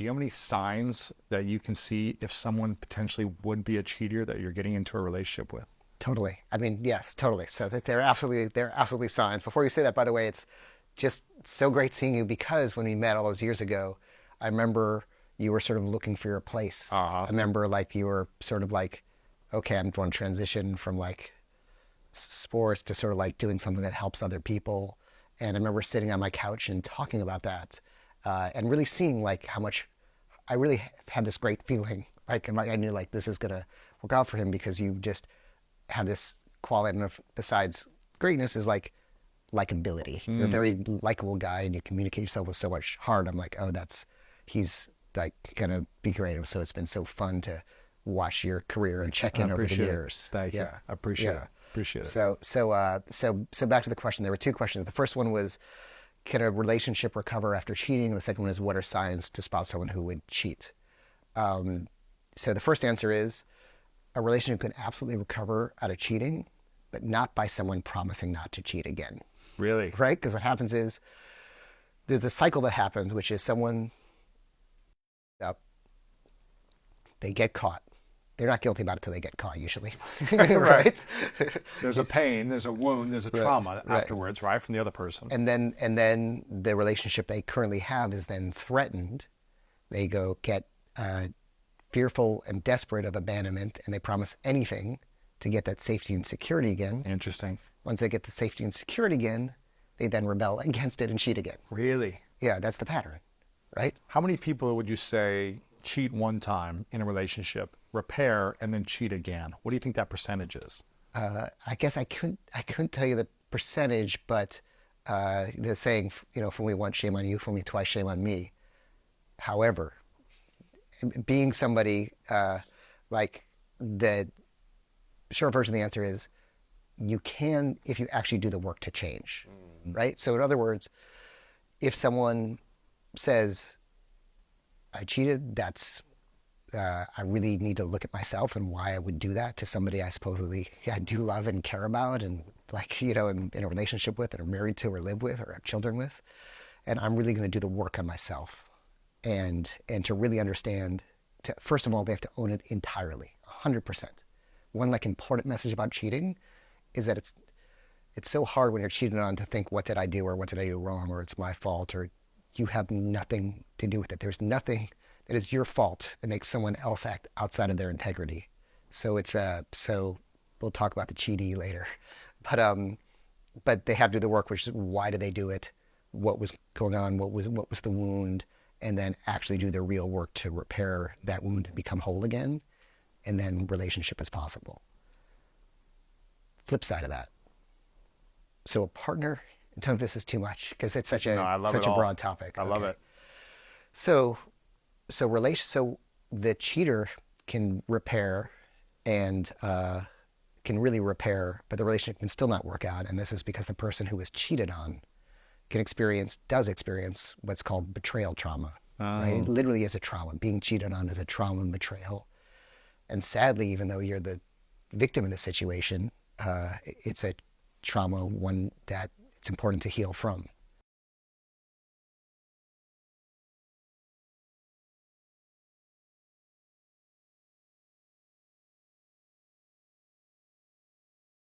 do you have any signs that you can see if someone potentially would be a cheater that you're getting into a relationship with? Totally. I mean, yes, totally. So that they're absolutely signs. Before you say that, by the way, it's just so great seeing you because when we met all those years ago, I remember you were sort of looking for your place. Uh-huh. I remember like you were sort of like, okay, I'm going to transition from like sports to sort of like doing something that helps other people. And I remember sitting on my couch and talking about that, and really seeing like how much I really had this great feeling. Like, and I knew like this is gonna work out for him because you just have this quality. And besides greatness is like likability. You're a very likable guy, and you communicate yourself with so much heart. I'm like, oh, he's like gonna be great. And so it's been so fun to watch your career and check I in over the appreciate it. years. Thank you. Yeah, I appreciate yeah. it. Appreciate it. So back to the question. There were two questions. The first one was, can a relationship recover after cheating? And the second one is, what are signs to spot someone who would cheat? So the first answer is, a relationship can absolutely recover out of cheating, but not by someone promising not to cheat again, Really? right? Because what happens is there's a cycle that happens, which is someone, uh, they get caught. They're not guilty about it till they get caught, usually, right? There's a pain, there's a wound, there's a trauma right. afterwards, right, from the other person. And then the relationship they currently have is then threatened. They go get fearful and desperate of abandonment, and they promise anything to get that safety and security again. Interesting. Once they get the safety and security again, they then rebel against it and cheat again. Really? Yeah, that's the pattern, right? How many people would you say cheat one time in a relationship, repair, and then cheat again? What do you think that percentage is? I guess I couldn't tell you the percentage, but the saying, fool me once, shame on you; fool me twice, shame on me. However, being somebody like the short version of the answer is, you can if you actually do the work to change, right? So in other words, if someone says, I cheated, I really need to look at myself and why I would do that to somebody I supposedly do love and care about, and like, am in a relationship with, and are married to, or live with, or have children with. And I'm really going to do the work on myself, and to really understand, first of all, they have to own it entirely, 100%. One like important message about cheating is that it's so hard when you're cheated on to think, what did I do, or what did I do wrong, or it's my fault, or you have nothing to do with it. There's nothing that is your fault that makes someone else act outside of their integrity. So so we'll talk about the cheatee later, but they have to do the work, which is, why did they do it? What was going on? What was the wound? And then actually do the real work to repair that wound and become whole again. And then relationship is possible. Flip side of that. So a partner, tell me if this is too much, because it's such No, I love such it a all. broad topic. I love Okay. it. So the cheater can repair and can really repair, but the relationship can still not work out. And this is because the person who was cheated on does experience what's called betrayal trauma. Right? It literally is a trauma. Being cheated on is a trauma and betrayal. And sadly, even though you're the victim in the situation, it's a trauma, one that it's important to heal from.